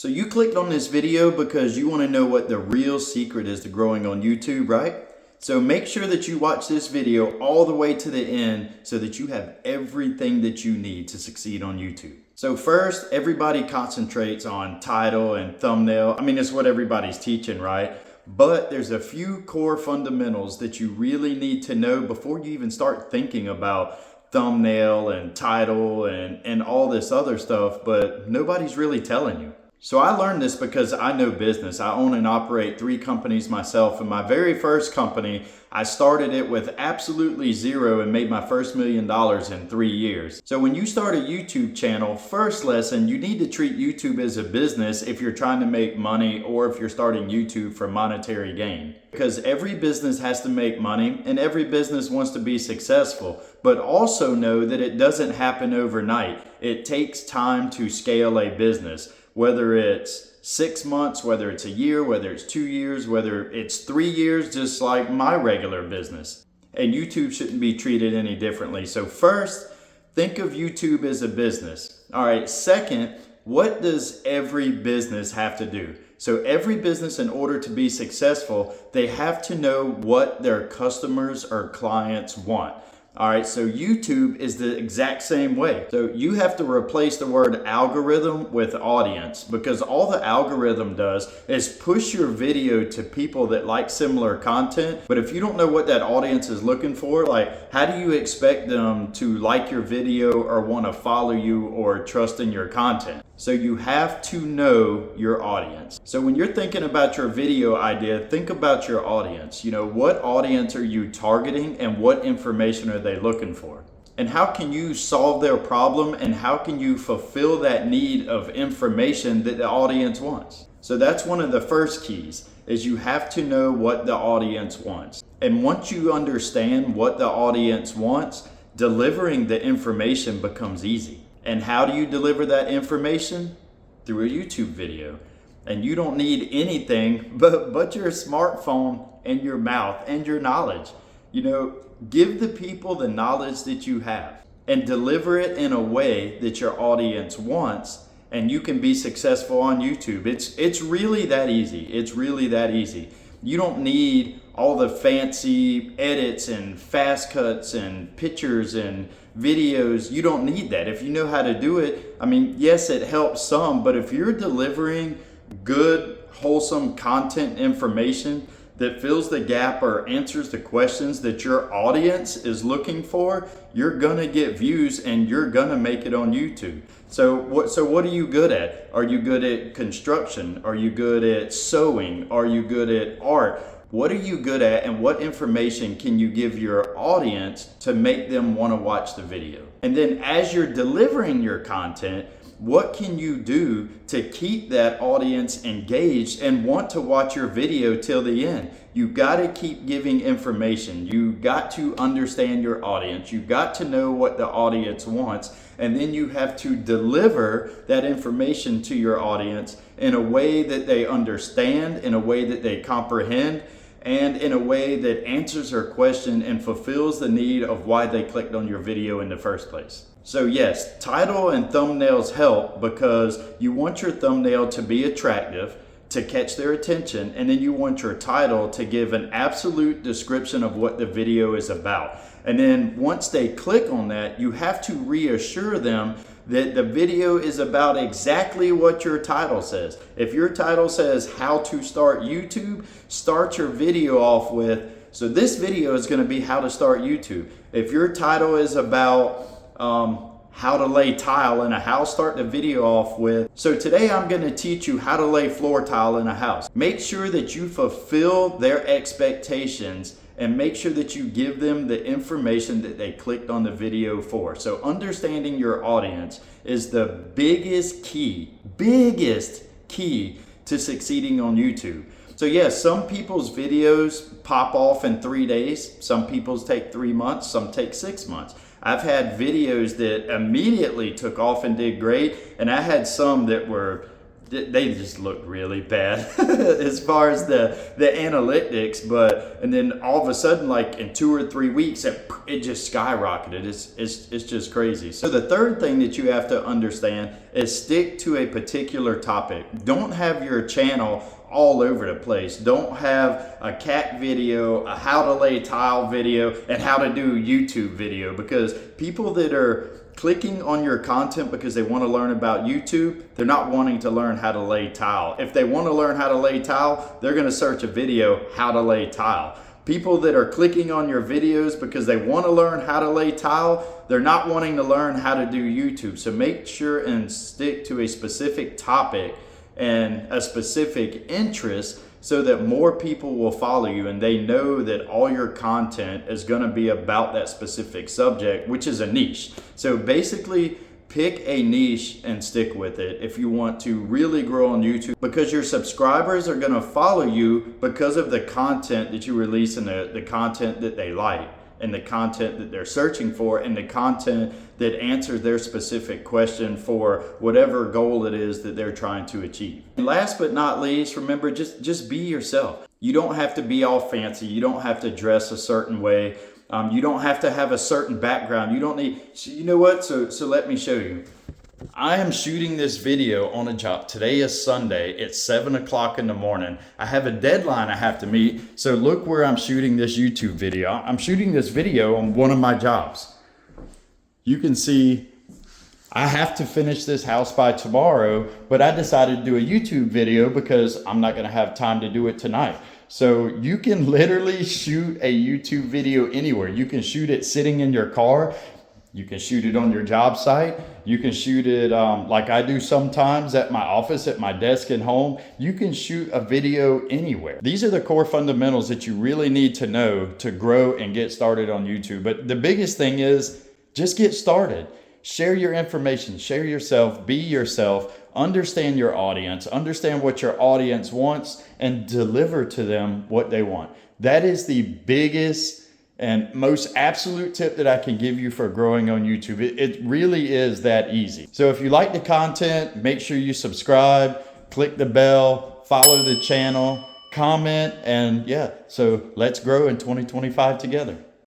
So you clicked on this video because you want to know what the real secret is to growing on YouTube, right? So make sure that you watch this video all the way to the end so that you have everything that you need to succeed on YouTube. So first, everybody concentrates on title and thumbnail. I mean, it's what everybody's teaching, right? But there's a few core fundamentals that you really need to know before you even start thinking about thumbnail and title and all this other stuff, but nobody's really telling you. So I learned this because I know business. I own and operate 3 companies myself. And my very first company, I started it with absolutely zero and made my first $1 million in 3 years. So when you start a YouTube channel, first lesson, you need to treat YouTube as a business if you're trying to make money or if you're starting YouTube for monetary gain. Because every business has to make money and every business wants to be successful. But also know that it doesn't happen overnight. It takes time to scale a business. Whether it's 6 months, whether it's a year, whether it's 2 years, whether it's 3 years, just like my regular business. And YouTube shouldn't be treated any differently. So first, think of YouTube as a business. All right, second, what does every business have to do? So every business, in order to be successful, they have to know what their customers or clients want. All right, so YouTube is the exact same way. So you have to replace the word algorithm with audience, because all the algorithm does is push your video to people that like similar content. But if you don't know what that audience is looking for, like how do you expect them to like your video or want to follow you or trust in your content? So you have to know your audience. So when you're thinking about your video idea, think about your audience. You know, what audience are you targeting and what information are they looking for? And how can you solve their problem and how can you fulfill that need of information that the audience wants? So that's one of the first keys, is you have to know what the audience wants. And once you understand what the audience wants, delivering the information becomes easy. And how do you deliver that information? Through a YouTube video. And you don't need anything but your smartphone and your mouth and your knowledge. You know, give the people the knowledge that you have and deliver it in a way that your audience wants, and you can be successful on YouTube. It's really that easy. It's really that easy. You don't need all the fancy edits and fast cuts and pictures and videos. You don't need that. If you know how to do it, I mean, yes, it helps some, but if you're delivering good, wholesome content information that fills the gap or answers the questions that your audience is looking for, you're gonna get views and you're gonna make it on YouTube. So what are you good at? Are you good at construction? Are you good at sewing? Are you good at art? What are you good at, and what information can you give your audience to make them want to watch the video? And then as you're delivering your content, what can you do to keep that audience engaged and want to watch your video till the end? You got to keep giving information. You got to understand your audience. You got to know what the audience wants. And then you have to deliver that information to your audience in a way that they understand, in a way that they comprehend, and in a way that answers their question and fulfills the need of why they clicked on your video in the first place. So yes, title and thumbnails help because you want your thumbnail to be attractive, to catch their attention, and then you want your title to give an absolute description of what the video is about. And then once they click on that, you have to reassure them that the video is about exactly what your title says. If your title says how to start YouTube, start your video off with, so this video is going to be how to start YouTube. If your title is about how to lay tile in a house, start the video off with, so today I'm going to teach you how to lay floor tile in a house. Make sure that you fulfill their expectations and make sure that you give them the information that they clicked on the video for. So understanding your audience is the biggest key to succeeding on YouTube. So yes, some people's videos pop off in 3 days. Some people's take 3 months, some take 6 months. I've had videos that immediately took off and did great, and I had some that were they just look really bad as far as the analytics. And then all of a sudden, like in 2 or 3 weeks, it just skyrocketed. It's just crazy. So the third thing that you have to understand is stick to a particular topic. Don't have your channel all over the place. Don't have a cat video, a how to lay tile video, and how to do YouTube video, because people that are clicking on your content because they want to learn about YouTube, they're not wanting to learn how to lay tile. If they want to learn how to lay tile, they're going to search a video, how to lay tile. People that are clicking on your videos because they want to learn how to lay tile, they're not wanting to learn how to do YouTube. So make sure and stick to a specific topic and a specific interest so that more people will follow you and they know that all your content is going to be about that specific subject, which is a niche. So basically, pick a niche and stick with it if you want to really grow on YouTube, because your subscribers are going to follow you because of the content that you release and the content that they like, and the content that they're searching for, and the content that answers their specific question for whatever goal it is that they're trying to achieve. And last but not least, remember, just be yourself. You don't have to be all fancy. You don't have to dress a certain way. You don't have to have a certain background. You don't need, you know what? So let me show you. I am shooting this video on a job. Today is Sunday. It's 7 o'clock in the morning. I have a deadline I have to meet. So look where I'm shooting this YouTube video. I'm shooting this video on one of my jobs. You can see I have to finish this house by tomorrow, but I decided to do a YouTube video because I'm not going to have time to do it tonight. So you can literally shoot a YouTube video anywhere. You can shoot it sitting in your car. You can shoot it on your job site. You can shoot it like I do sometimes at my office, at my desk at home. You can shoot a video anywhere. These are the core fundamentals that you really need to know to grow and get started on YouTube. But the biggest thing is just get started. Share your information, share yourself, be yourself, understand your audience, understand what your audience wants, and deliver to them what they want. That is the biggest and most absolute tip that I can give you for growing on YouTube. It really is that easy. So if you like the content, make sure you subscribe, click the bell, follow the channel, comment, and yeah, so let's grow in 2025 together.